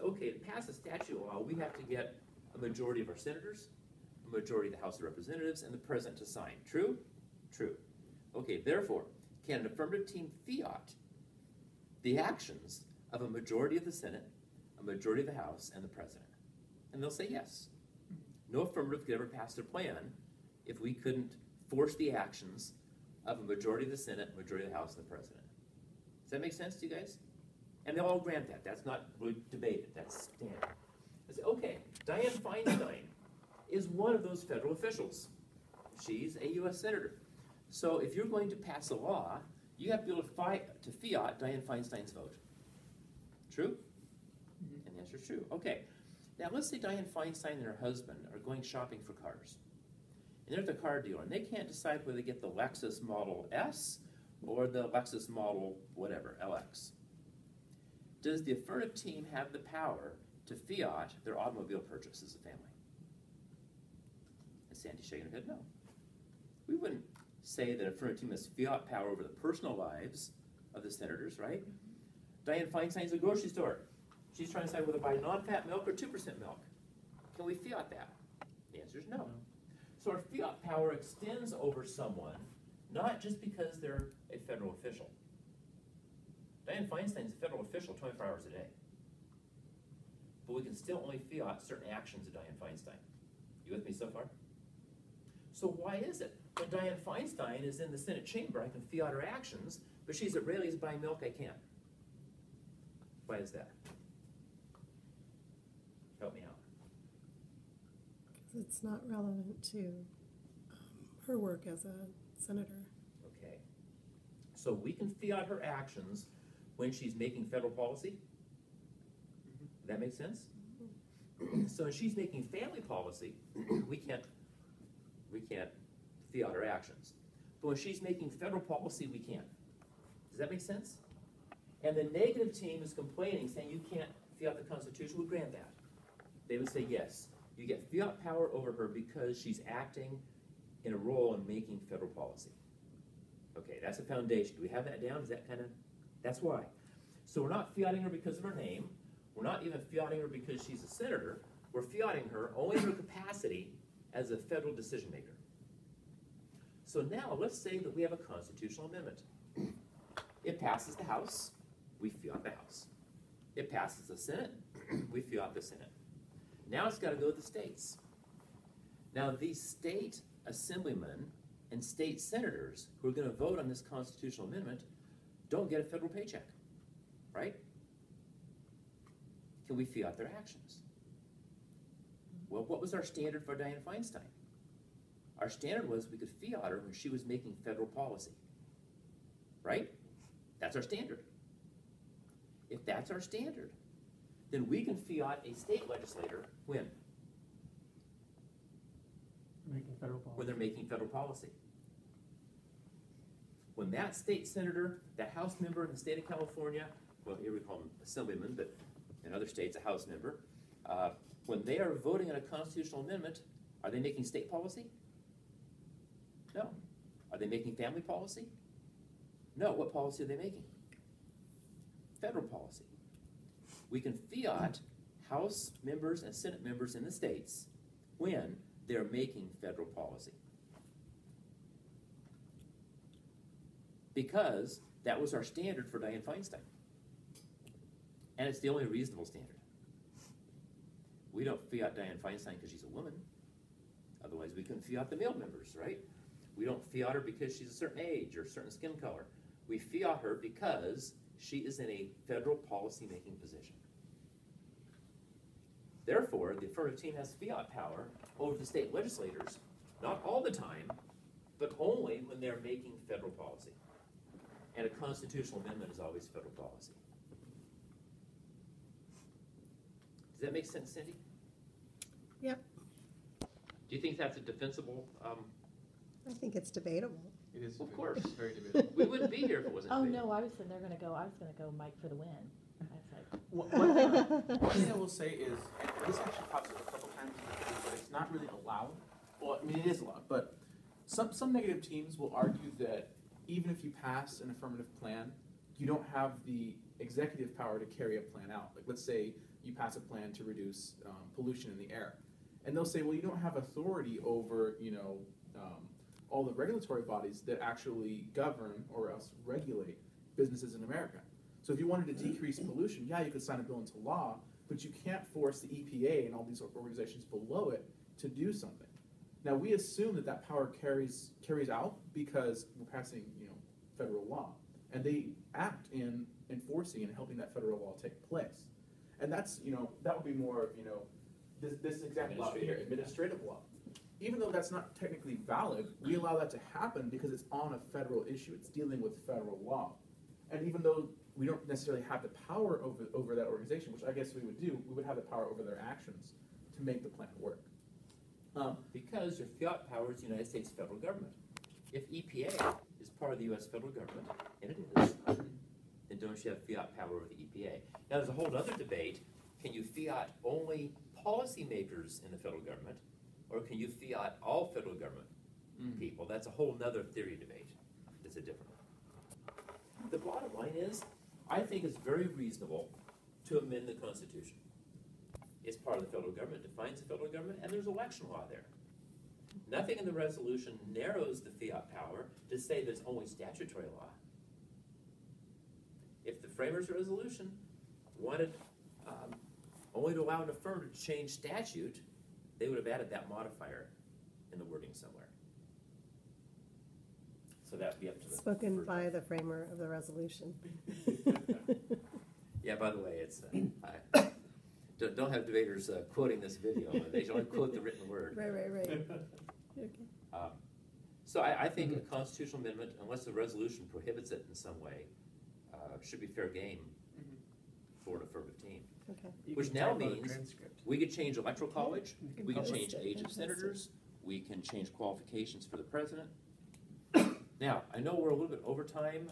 okay, to pass a statute law, we have to get a majority of our senators, a majority of the House of Representatives, and the President to sign. True? True. Okay, therefore, can an affirmative team fiat the actions of a majority of the Senate, a majority of the House, and the President? And they'll say yes. No affirmative could ever pass their plan if we couldn't force the actions of a majority of the Senate, majority of the House, and the President. Does that make sense to you guys? And they'll all grant that. That's not really debated. That's standard. I say, okay, Dianne Feinstein is one of those federal officials. She's a U.S. Senator. So if you're going to pass a law, you have to be able to fiat Dianne Feinstein's vote. True? And the answer is true. Okay. Now let's say Dianne Feinstein and her husband are going shopping for cars. And they're at the car dealer, and they can't decide whether they get the Lexus Model S or the Lexus Model whatever, LX. Does the affirmative team have the power to fiat their automobile purchase as a family? And Sandy's shaking her head, no. We wouldn't say that affirmative team has fiat power over the personal lives of the senators, right? Dianne Feinstein's a grocery store. She's trying to decide whether to buy non-fat milk or 2% milk. Can we fiat that? The answer is no. So our fiat power extends over someone, not just because they're a federal official. Dianne Feinstein's a federal official 24 hours a day. But we can still only fiat certain actions of Dianne Feinstein. You with me so far? So why is it when Dianne Feinstein is in the Senate chamber, I can fiat her actions, but she's at Raley's buying milk, I can't? Why is that? Help me out. It's not relevant to her work as a senator. Okay. So we can fiat her actions when she's making federal policy? Does that make sense? So when she's making family policy, we can't fiat her actions. But when she's making federal policy, we can. Does that make sense? And the negative team is complaining, saying you can't fiat the Constitution. We grant that. They would say yes. You get fiat power over her because she's acting in a role in making federal policy. Okay, that's a foundation. Do we have that down? Is that kind of, that's why. So we're not fiating her because of her name. We're not even fiating her because she's a senator. We're fiating her only in her capacity as a federal decision maker. So now let's say that we have a constitutional amendment. It passes the House, we fiat the House. It passes the Senate, we fiat the Senate. Now it's got to go to the states. Now these state assemblymen and state senators who are going to vote on this constitutional amendment don't get a federal paycheck, right? Can we fiat their actions? Well, what was our standard for Dianne Feinstein? Our standard was we could fiat her when she was making federal policy, right? That's our standard. If that's our standard, then we can fiat a state legislator when? Making federal policy. When they're making federal policy. When that state senator, that House member in the state of California, well, here we call them assemblymen, but in other states, a House member, when they are voting on a constitutional amendment, are they making state policy? No. Are they making family policy? No. What policy are they making? Federal policy. We can fiat House members and Senate members in the states when they're making federal policy. Because that was our standard for Dianne Feinstein. And it's the only reasonable standard. We don't fiat Dianne Feinstein because she's a woman. Otherwise, we couldn't fiat the male members, right? We don't fiat her because she's a certain age or a certain skin color. We fiat her because she is in a federal policy-making position. Therefore, the affirmative team has fiat power over the state legislators, not all the time, but only when they're making federal policy. And a constitutional amendment is always federal policy. Does that make sense, Cindy? Yep. Do you think that's a defensible? I think it's debatable. It is. Of course. It's very debatable. We wouldn't be here if it wasn't Oh debatable. no, I was gonna go Mike for the win. I was like, One thing I will say is, and this actually pops up a couple times, but it's not really allowed. Well, I mean, it is allowed, but some negative teams will argue that even if you pass an affirmative plan, you don't have the executive power to carry a plan out. Like, let's say you pass a plan to reduce pollution in the air. And they'll say, well, you don't have authority over, all the regulatory bodies that actually govern or else regulate businesses in America. So if you wanted to decrease pollution, yeah, you could sign a bill into law, but you can't force the EPA and all these organizations below it to do something. Now, we assume that that power carries out because we're passing, federal law, and they act in enforcing and helping that federal law take place. And that's, that would be more, this example out here, administrative law. Even though that's not technically valid, we allow that to happen because it's on a federal issue. It's dealing with federal law. And even though we don't necessarily have the power over that organization, which I guess we would do, we would have the power over their actions to make the plan work. Because your fiat power is the United States federal government. If EPA is part of the U.S. federal government, and it is, then don't you have fiat power over the EPA? Now, there's a whole other debate. Can you fiat only policymakers in the federal government, or can you fiat all federal government people? That's a whole other theory debate. It's a different one. The bottom line is, I think it's very reasonable to amend the Constitution. It's part of the federal government, defines the federal government, and there's election law there. Nothing in the resolution narrows the fiat power to say there's only statutory law. If the framers' resolution wanted only to allow an affirmative to change statute, they would have added that modifier in the wording somewhere. So that would be up to the Spoken by the framer of the resolution. Yeah, by the way, it's don't have debaters quoting this video. They should only quote the written word. Right. Okay. So I think a constitutional amendment, unless the resolution prohibits it in some way, should be fair game for an affirmative team. Okay. Which now means we could change electoral college, we can change age of senators, we can change qualifications for the president. Now, I know we're a little bit over time.